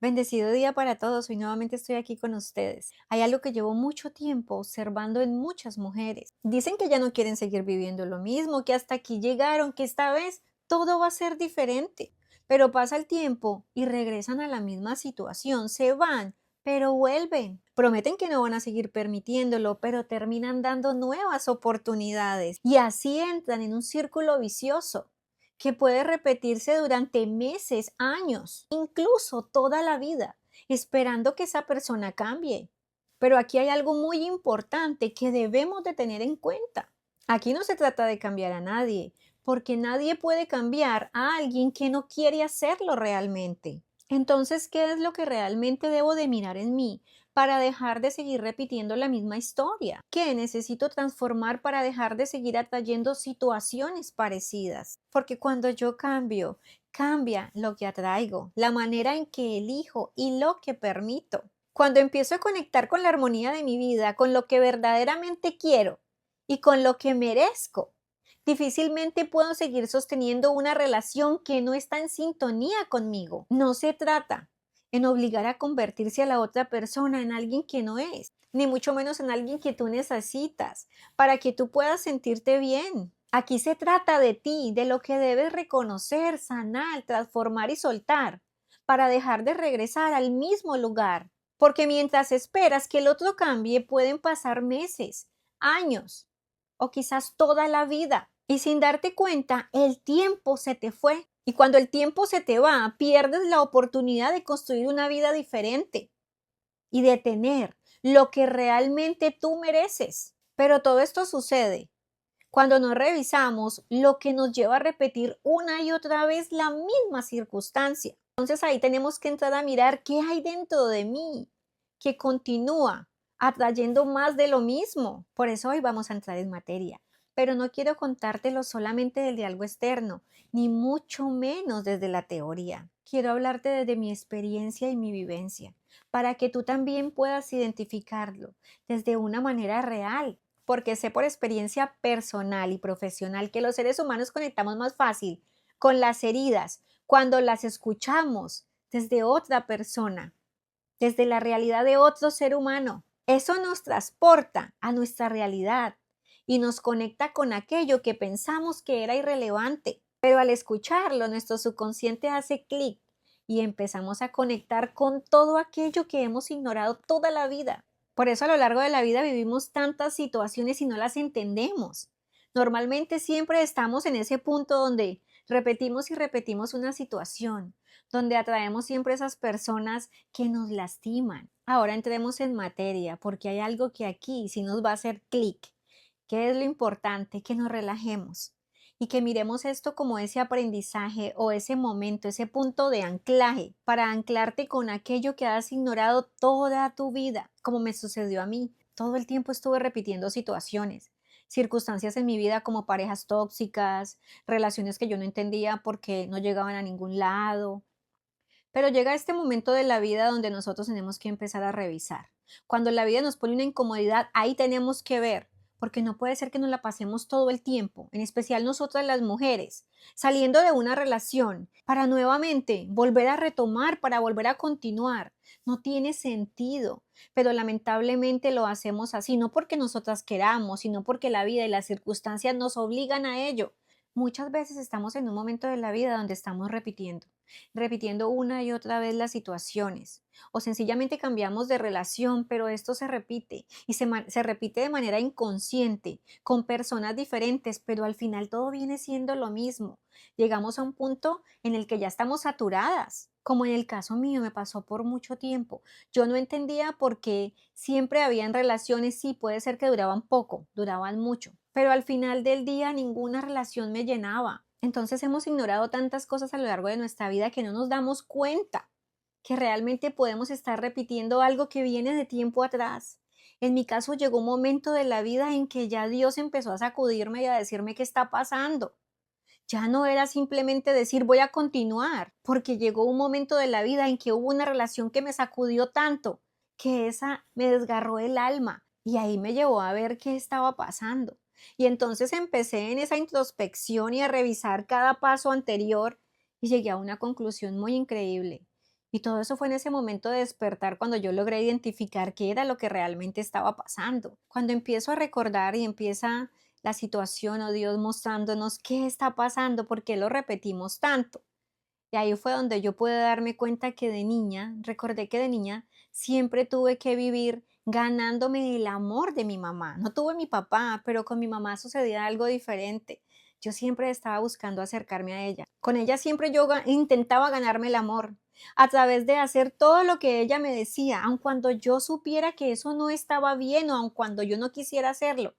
Bendecido día para todos. Hoy nuevamente estoy aquí con ustedes. Hay algo que llevo mucho tiempo observando en muchas mujeres. Dicen que ya no quieren seguir viviendo lo mismo, que hasta aquí llegaron, que esta vez todo va a ser diferente. Pero pasa el tiempo y regresan a la misma situación, se van, pero vuelven. Prometen que no van a seguir permitiéndolo, pero terminan dando nuevas oportunidades y así entran en un círculo vicioso que puede repetirse durante meses, años, incluso toda la vida, esperando que esa persona cambie. Pero aquí hay algo muy importante que debemos de tener en cuenta. Aquí no se trata de cambiar a nadie, porque nadie puede cambiar a alguien que no quiere hacerlo realmente. Entonces, ¿qué es lo que realmente debo de mirar en mí para dejar de seguir repitiendo la misma historia? ¿Qué necesito transformar para dejar de seguir atrayendo situaciones parecidas? Porque cuando yo cambio, cambia lo que atraigo, la manera en que elijo y lo que permito. Cuando empiezo a conectar con la armonía de mi vida, con lo que verdaderamente quiero y con lo que merezco, difícilmente puedo seguir sosteniendo una relación que no está en sintonía conmigo. No se trata en obligar a convertirse a la otra persona en alguien que no es, ni mucho menos en alguien que tú necesitas para que tú puedas sentirte bien. Aquí se trata de ti, de lo que debes reconocer, sanar, transformar y soltar para dejar de regresar al mismo lugar. Porque mientras esperas que el otro cambie, pueden pasar meses, años o quizás toda la vida. Y sin darte cuenta, el tiempo se te fue. Y cuando el tiempo se te va, pierdes la oportunidad de construir una vida diferente y de tener lo que realmente tú mereces. Pero todo esto sucede cuando no revisamos lo que nos lleva a repetir una y otra vez la misma circunstancia. Entonces ahí tenemos que entrar a mirar qué hay dentro de mí que continúa atrayendo más de lo mismo. Por eso hoy vamos a entrar en materia. Pero no quiero contártelo solamente desde algo externo, ni mucho menos desde la teoría. Quiero hablarte desde mi experiencia y mi vivencia, para que tú también puedas identificarlo desde una manera real, porque sé por experiencia personal y profesional que los seres humanos conectamos más fácil con las heridas cuando las escuchamos desde otra persona, desde la realidad de otro ser humano. Eso nos transporta a nuestra realidad y nos conecta con aquello que pensamos que era irrelevante. Pero al escucharlo, nuestro subconsciente hace clic y empezamos a conectar con todo aquello que hemos ignorado toda la vida. Por eso a lo largo de la vida vivimos tantas situaciones y no las entendemos. Normalmente siempre estamos en ese punto donde repetimos y repetimos una situación, donde atraemos siempre esas personas que nos lastiman. Ahora entremos en materia, porque hay algo que aquí sí nos va a hacer clic. ¿Qué es lo importante? Que nos relajemos y que miremos esto como ese aprendizaje o ese momento, ese punto de anclaje para anclarte con aquello que has ignorado toda tu vida, como me sucedió a mí. Todo el tiempo estuve repitiendo situaciones, circunstancias en mi vida como parejas tóxicas, relaciones que yo no entendía porque no llegaban a ningún lado. Pero llega este momento de la vida donde nosotros tenemos que empezar a revisar. Cuando la vida nos pone una incomodidad, ahí tenemos que ver, porque no puede ser que nos la pasemos todo el tiempo, en especial nosotras las mujeres, saliendo de una relación para nuevamente volver a retomar, para volver a continuar. No tiene sentido, pero lamentablemente lo hacemos así, no porque nosotras queramos, sino porque la vida y las circunstancias nos obligan a ello. Muchas veces estamos en un momento de la vida donde estamos repitiendo una y otra vez las situaciones, o sencillamente cambiamos de relación, pero esto se repite y se repite de manera inconsciente, con personas diferentes, pero al final todo viene siendo lo mismo. Llegamos a un punto en el que ya estamos saturadas. Como en el caso mío, me pasó por mucho tiempo. Yo no entendía por qué siempre habían relaciones, sí, puede ser que duraban poco, duraban mucho, pero al final del día ninguna relación me llenaba. Entonces hemos ignorado tantas cosas a lo largo de nuestra vida que no nos damos cuenta que realmente podemos estar repitiendo algo que viene de tiempo atrás. En mi caso llegó un momento de la vida en que ya Dios empezó a sacudirme y a decirme qué está pasando. Ya no era simplemente decir voy a continuar, porque llegó un momento de la vida en que hubo una relación que me sacudió tanto que esa me desgarró el alma y ahí me llevó a ver qué estaba pasando. Y entonces empecé en esa introspección y a revisar cada paso anterior y llegué a una conclusión muy increíble. Y todo eso fue en ese momento de despertar cuando yo logré identificar qué era lo que realmente estaba pasando. Cuando empiezo a recordar y empieza la situación o Dios mostrándonos qué está pasando, por qué lo repetimos tanto. Y ahí fue donde yo pude darme cuenta que de niña, recordé que de niña siempre tuve que vivir ganándome el amor de mi mamá. No tuve mi papá, pero con mi mamá sucedía algo diferente. Yo siempre estaba buscando acercarme a ella. Con ella siempre yo intentaba ganarme el amor a través de hacer todo lo que ella me decía, aun cuando yo supiera que eso no estaba bien o aun cuando yo no quisiera hacerlo,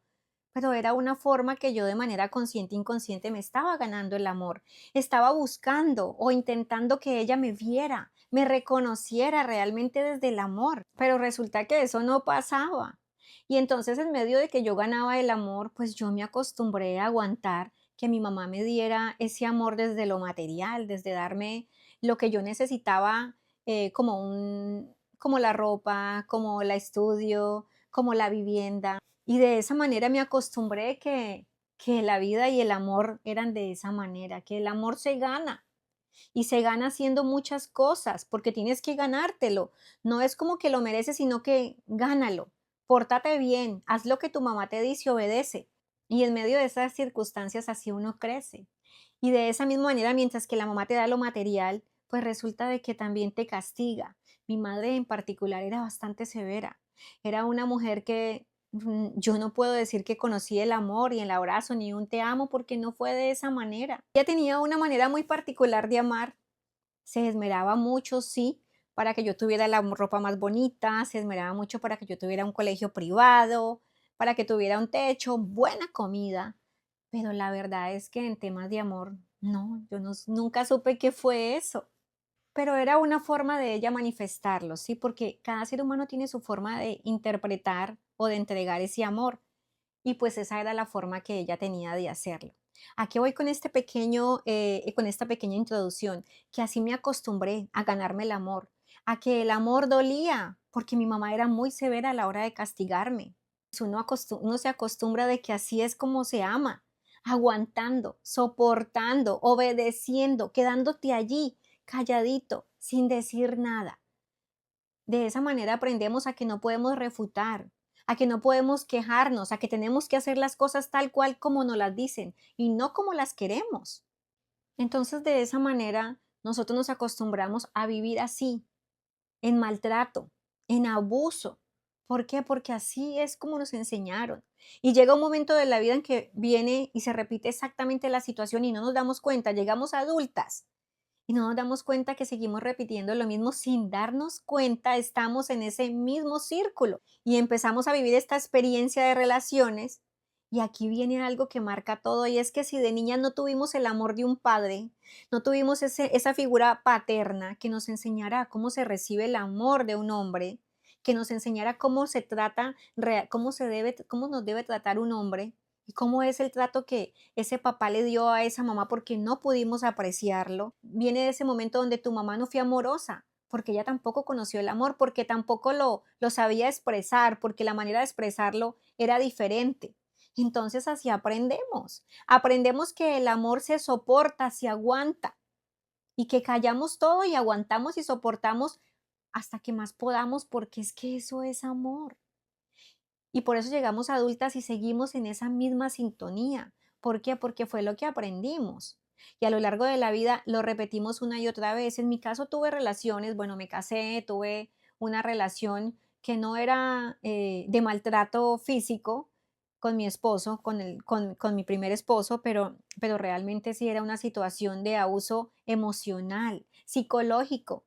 pero era una forma que yo de manera consciente e inconsciente me estaba ganando el amor. Estaba buscando o intentando que ella me viera, me reconociera realmente desde el amor, pero resulta que eso no pasaba. Y entonces en medio de que yo ganaba el amor, pues yo me acostumbré a aguantar que mi mamá me diera ese amor desde lo material, desde darme lo que yo necesitaba, como la ropa, como el estudio, como la vivienda. Y de esa manera me acostumbré que la vida y el amor eran de esa manera, que el amor se gana y se gana haciendo muchas cosas, porque tienes que ganártelo. No es como que lo mereces, sino que gánalo. Pórtate bien, haz lo que tu mamá te dice, obedece. Y en medio de esas circunstancias así uno crece. Y de esa misma manera, mientras que la mamá te da lo material, pues resulta de que también te castiga. Mi madre en particular era bastante severa. Era una mujer que yo no puedo decir que conocí el amor y el abrazo ni un te amo porque no fue de esa manera. Ella tenía una manera muy particular de amar. Se esmeraba mucho, sí, para que yo tuviera la ropa más bonita, se esmeraba mucho para que yo tuviera un colegio privado, para que tuviera un techo, buena comida, pero la verdad es que en temas de amor, no, yo nunca supe qué fue eso. Pero era una forma de ella manifestarlo, ¿sí? Porque cada ser humano tiene su forma de interpretar o de entregar ese amor. Y pues esa era la forma que ella tenía de hacerlo. ¿A qué voy con con esta pequeña introducción? Que así me acostumbré a ganarme el amor, a que el amor dolía, porque mi mamá era muy severa a la hora de castigarme. Pues uno se acostumbra de que así es como se ama, aguantando, soportando, obedeciendo, quedándote allí, calladito, sin decir nada. De esa manera aprendemos a que no podemos refutar, a que no podemos quejarnos, a que tenemos que hacer las cosas tal cual como nos las dicen y no como las queremos. Entonces, de esa manera, nosotros nos acostumbramos a vivir así, en maltrato, en abuso. ¿Por qué? Porque así es como nos enseñaron. Y llega un momento de la vida en que viene y se repite exactamente la situación y no nos damos cuenta, llegamos adultas y no nos damos cuenta que seguimos repitiendo lo mismo sin darnos cuenta, estamos en ese mismo círculo y empezamos a vivir esta experiencia de relaciones. Y aquí viene algo que marca todo y es que si de niña no tuvimos el amor de un padre, no tuvimos esa figura paterna que nos enseñara cómo se recibe el amor de un hombre, que nos enseñara cómo se trata, cómo nos debe tratar un hombre y cómo es el trato que ese papá le dio a esa mamá porque no pudimos apreciarlo. Viene de ese momento donde tu mamá no fue amorosa, porque ella tampoco conoció el amor, porque tampoco lo sabía expresar, porque la manera de expresarlo era diferente. Entonces así aprendemos. Aprendemos que el amor se soporta, se aguanta y que callamos todo y aguantamos y soportamos hasta que más podamos, porque es que eso es amor. Y por eso llegamos adultas y seguimos en esa misma sintonía. ¿Por qué? Porque fue lo que aprendimos. Y a lo largo de la vida lo repetimos una y otra vez. En mi caso tuve relaciones, bueno, me casé, tuve una relación que no era de maltrato físico con mi esposo, con mi primer esposo, pero realmente sí era una situación de abuso emocional, psicológico.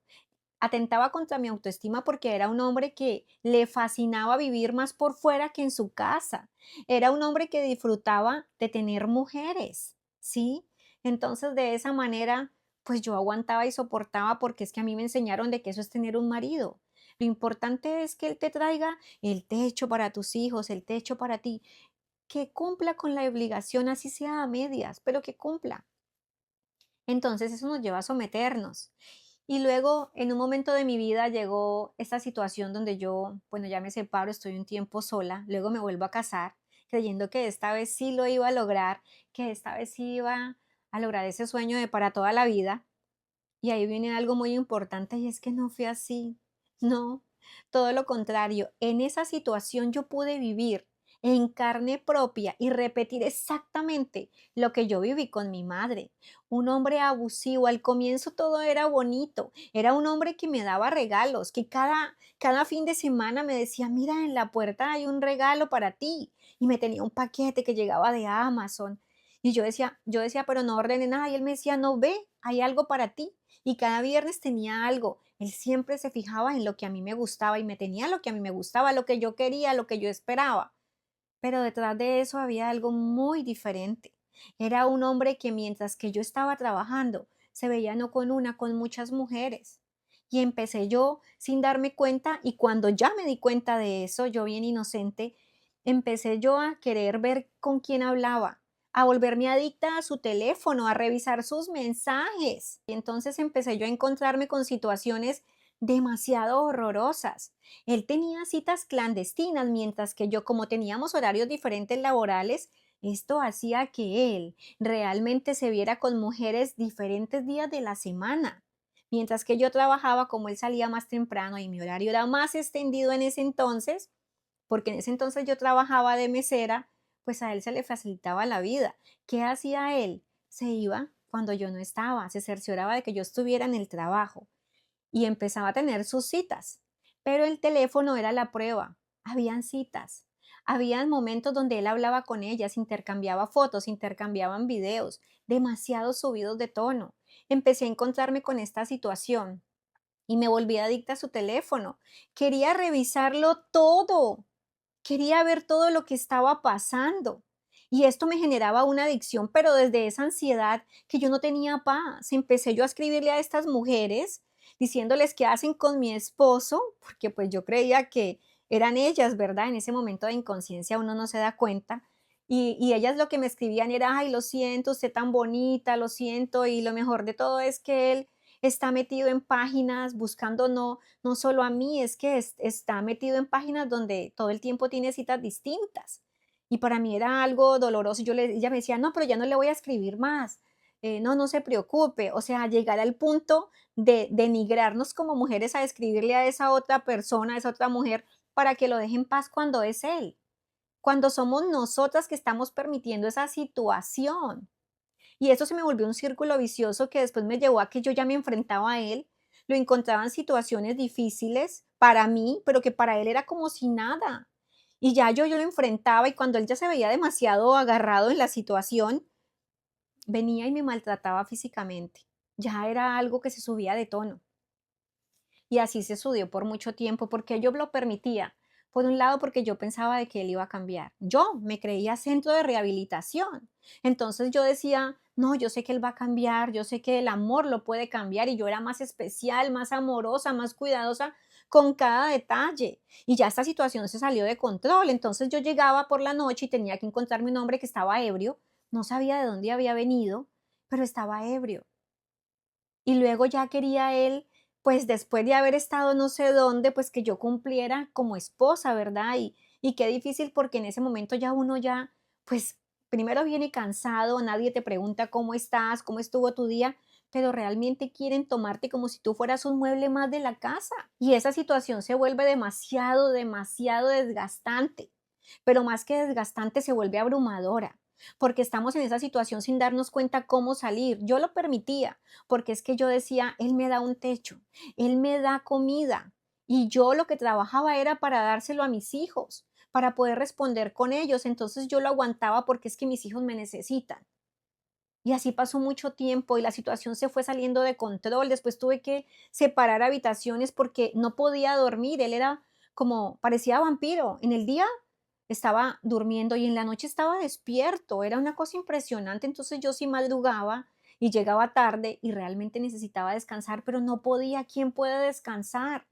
Atentaba contra mi autoestima porque era un hombre que le fascinaba vivir más por fuera que en su casa. Era un hombre que disfrutaba de tener mujeres, ¿sí? Entonces, de esa manera, pues yo aguantaba y soportaba porque es que a mí me enseñaron de que eso es tener un marido. Lo importante es que él te traiga el techo para tus hijos, el techo para ti, que cumpla con la obligación, así sea a medias, pero que cumpla. Entonces eso nos lleva a someternos. Y luego, en un momento de mi vida llegó esta situación donde yo, bueno, ya me separo, estoy un tiempo sola, luego me vuelvo a casar, creyendo que esta vez sí lo iba a lograr, que esta vez sí iba a lograr ese sueño de para toda la vida. Y ahí viene algo muy importante y es que no fue así. No, todo lo contrario. En esa situación yo pude vivir en carne propia y repetir exactamente lo que yo viví con mi madre. Un hombre abusivo, al comienzo todo era bonito, era un hombre que me daba regalos, que cada fin de semana me decía, mira, en la puerta hay un regalo para ti. Y me tenía un paquete que llegaba de Amazon. Y yo decía, pero no ordene nada. Y él me decía, no ve, hay algo para ti. Y cada viernes tenía algo. Él siempre se fijaba en lo que a mí me gustaba y me tenía lo que a mí me gustaba, lo que yo quería, lo que yo esperaba. Pero detrás de eso había algo muy diferente. Era un hombre que mientras que yo estaba trabajando, se veía no con una, con muchas mujeres. Y empecé yo sin darme cuenta y cuando ya me di cuenta de eso, yo bien inocente, empecé yo a querer ver con quién hablaba, a volverme adicta a su teléfono, a revisar sus mensajes. Y entonces empecé yo a encontrarme con situaciones demasiado horrorosas. Él tenía citas clandestinas, mientras que yo, como teníamos horarios diferentes laborales, esto hacía que él realmente se viera con mujeres diferentes días de la semana. Mientras que yo trabajaba, como él salía más temprano y mi horario era más extendido en ese entonces, porque en ese entonces yo trabajaba de mesera, pues a él se le facilitaba la vida. ¿Qué hacía él? Se iba cuando yo no estaba, se cercioraba de que yo estuviera en el trabajo y empezaba a tener sus citas. Pero el teléfono era la prueba. Habían citas. Habían momentos donde él hablaba con ellas, intercambiaba fotos, intercambiaban videos, demasiado subidos de tono. Empecé a encontrarme con esta situación y me volví adicta a su teléfono. Quería revisarlo todo. Quería ver todo lo que estaba pasando. Y esto me generaba una adicción, pero desde esa ansiedad que yo no tenía paz. Empecé yo a escribirle a estas mujeres diciéndoles qué hacen con mi esposo, porque pues yo creía que eran ellas, ¿verdad? En ese momento de inconsciencia uno no se da cuenta. Y ellas lo que me escribían era, ay, lo siento, usted tan bonita, lo siento. Y lo mejor de todo es que él está metido en páginas buscando no solo a mí, es que está metido en páginas donde todo el tiempo tiene citas distintas. Y para mí era algo doloroso. Ella me decía, no, pero ya no le voy a escribir más. No, no se preocupe. O sea, llegar al punto de denigrarnos como mujeres a escribirle a esa otra persona, a esa otra mujer, para que lo deje en paz cuando es él. Cuando somos nosotras que estamos permitiendo esa situación. Y eso se me volvió un círculo vicioso que después me llevó a que yo ya me enfrentaba a él, lo encontraba en situaciones difíciles para mí, pero que para él era como si nada. Y ya yo lo enfrentaba y cuando él ya se veía demasiado agarrado en la situación, venía y me maltrataba físicamente. Ya era algo que se subía de tono. Y así se subió por mucho tiempo, porque yo lo permitía. Por un lado, porque yo pensaba de que él iba a cambiar. Yo me creía centro de rehabilitación. Entonces yo decía, no, yo sé que él va a cambiar, yo sé que el amor lo puede cambiar y yo era más especial, más amorosa, más cuidadosa con cada detalle. Y ya esta situación se salió de control. Entonces yo llegaba por la noche y tenía que encontrarme un hombre que estaba ebrio. No sabía de dónde había venido, pero estaba ebrio. Y luego ya quería él, pues después de haber estado no sé dónde, pues que yo cumpliera como esposa, ¿verdad? Y qué difícil porque en ese momento ya uno ya, pues primero viene cansado, nadie te pregunta cómo estás, cómo estuvo tu día, pero realmente quieren tomarte como si tú fueras un mueble más de la casa. Y esa situación se vuelve demasiado, demasiado desgastante, pero más que desgastante se vuelve abrumadora porque estamos en esa situación sin darnos cuenta cómo salir. Yo lo permitía, porque es que yo decía, él me da un techo, él me da comida y yo lo que trabajaba era para dárselo a mis hijos, para poder responder con ellos. Entonces yo lo aguantaba porque es que mis hijos me necesitan. Y así pasó mucho tiempo y la situación se fue saliendo de control. Después tuve que separar habitaciones porque no podía dormir. Él era como, parecía vampiro. En el día estaba durmiendo y en la noche estaba despierto. Era una cosa impresionante. Entonces yo sí madrugaba y llegaba tarde y realmente necesitaba descansar, pero no podía. ¿Quién puede descansar?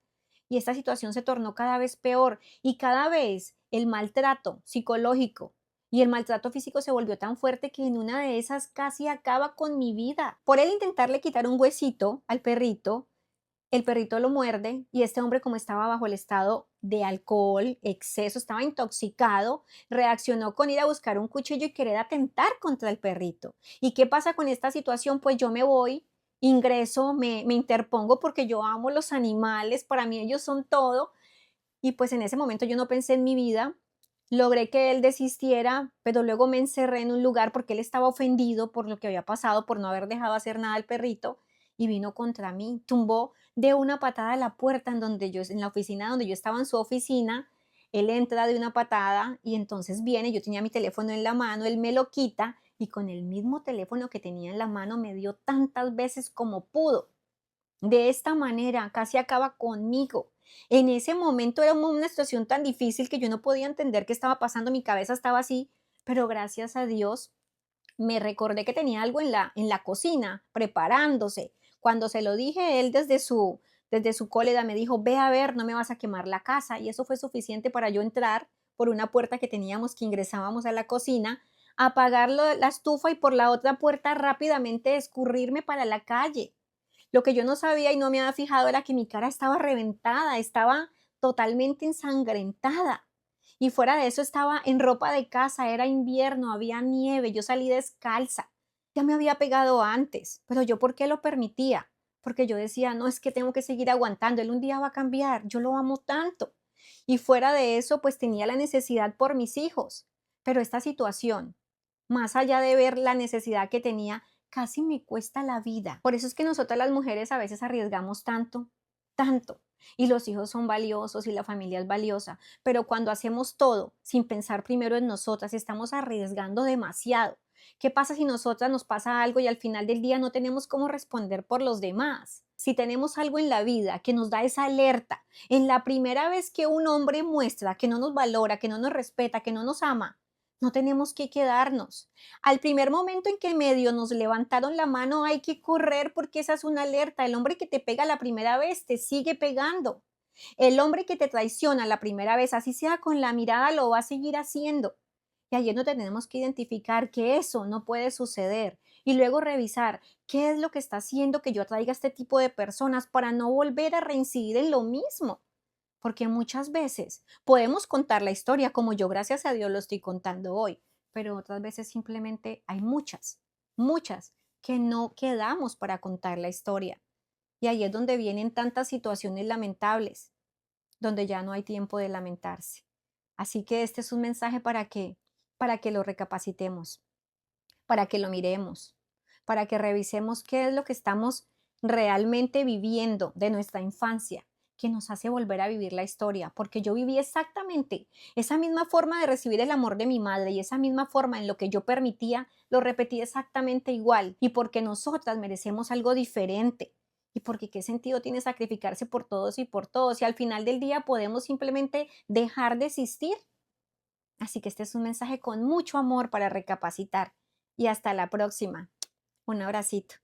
Y esta situación se tornó cada vez peor y cada vez el maltrato psicológico y el maltrato físico se volvió tan fuerte que en una de esas casi acaba con mi vida. Por él intentarle quitar un huesito al perrito, el perrito lo muerde y este hombre, como estaba bajo el estado de alcohol, exceso, estaba intoxicado, reaccionó con ir a buscar un cuchillo y querer atentar contra el perrito. ¿Y qué pasa con esta situación? Pues yo me voy ingreso, me interpongo porque yo amo los animales, para mí ellos son todo. Y pues en ese momento yo no pensé en mi vida, logré que él desistiera, pero luego me encerré en un lugar porque él estaba ofendido por lo que había pasado, por no haber dejado hacer nada al perrito, y vino contra mí, tumbó de una patada la puerta en la oficina donde yo estaba en su oficina, él entra de una patada y entonces viene, yo tenía mi teléfono en la mano, él me lo quita y con el mismo teléfono que tenía en la mano me dio tantas veces como pudo. De esta manera casi acaba conmigo. En ese momento era una situación tan difícil que yo no podía entender qué estaba pasando, mi cabeza estaba así, pero gracias a Dios me recordé que tenía algo en la cocina preparándose. Cuando se lo dije, él desde su cólera me dijo, ve a ver, no me vas a quemar la casa. Y eso fue suficiente para yo entrar por una puerta que teníamos que ingresábamos a la cocina, apagar la estufa y por la otra puerta rápidamente escurrirme para la calle. Lo que yo no sabía y no me había fijado era que mi cara estaba reventada, estaba totalmente ensangrentada. Y fuera de eso estaba en ropa de casa, era invierno, había nieve, yo salí descalza. Ya me había pegado antes, pero yo ¿por qué lo permitía? Porque yo decía, no, es que tengo que seguir aguantando, él un día va a cambiar, yo lo amo tanto. Y fuera de eso, pues tenía la necesidad por mis hijos. Pero esta situación, más allá de ver la necesidad que tenía, casi me cuesta la vida. Por eso es que nosotras las mujeres a veces arriesgamos tanto, tanto. Y los hijos son valiosos y la familia es valiosa. Pero cuando hacemos todo sin pensar primero en nosotras, estamos arriesgando demasiado. ¿Qué pasa si nosotras nos pasa algo y al final del día no tenemos cómo responder por los demás? Si tenemos algo en la vida que nos da esa alerta, en la primera vez que un hombre muestra que no nos valora, que no nos respeta, que no nos ama, no tenemos que quedarnos. Al primer momento en que medio nos levantaron la mano, hay que correr porque esa es una alerta. El hombre que te pega la primera vez te sigue pegando. El hombre que te traiciona la primera vez, así sea con la mirada, lo va a seguir haciendo. Y allí no tenemos que identificar que eso no puede suceder y luego revisar qué es lo que está haciendo que yo atraiga a este tipo de personas para no volver a reincidir en lo mismo. Porque muchas veces podemos contar la historia como yo, gracias a Dios, lo estoy contando hoy, pero otras veces simplemente hay muchas, muchas que no quedamos para contar la historia. Y ahí es donde vienen tantas situaciones lamentables, donde ya no hay tiempo de lamentarse. Así que este es un mensaje para que lo recapacitemos, para que lo miremos, para que revisemos qué es lo que estamos realmente viviendo de nuestra infancia, que nos hace volver a vivir la historia, porque yo viví exactamente esa misma forma de recibir el amor de mi madre y esa misma forma en lo que yo permitía, lo repetí exactamente igual, y porque nosotras merecemos algo diferente. Y porque qué sentido tiene sacrificarse por todos y por todos, y al final del día podemos simplemente dejar de existir. Así que este es un mensaje con mucho amor para recapacitar. Y hasta la próxima. Un abracito.